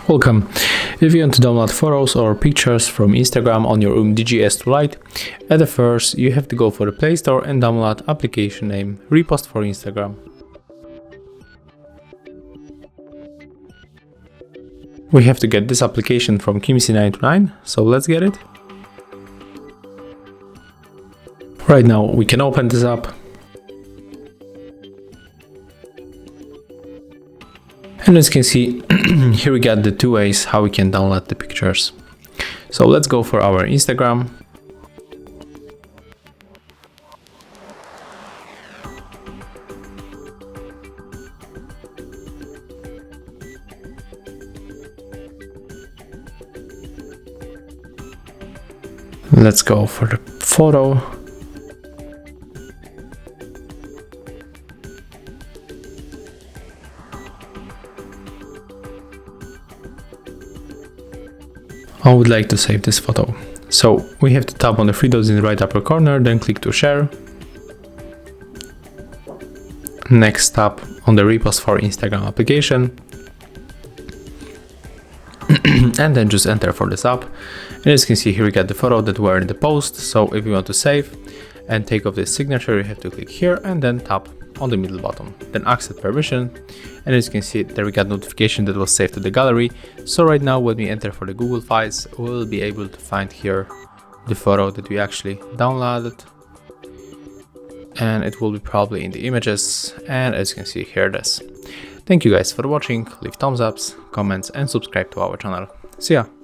Welcome. If you want to download photos or pictures from Instagram on your Umidigi S2 Lite, at the first you have to go for the Play Store and download application name Repost for Instagram. We have to get this application from Kimsi929, so let's get it. Right now we can open this up. And as you can see, here we got the two ways how we can download the pictures. So let's go for our Instagram. Let's go for the photo. I would like to save this photo. So we have to tap on the three dots in the right upper corner, then click to share. Next tap on the Repost for Instagram application. And then just enter for this app. And as you can see here we got the photo that were in the post. So if you want to save and take off this signature, you have to click here and then tap on the middle button, then accept permission. And as you can see there we got notification that was saved to the gallery. So right now when we enter for the Google files, we'll be able to find here the photo that we actually downloaded, and it will be probably in the images. And as you can see here it is. Thank you guys for watching, leave thumbs ups, comments and subscribe to our channel. See ya!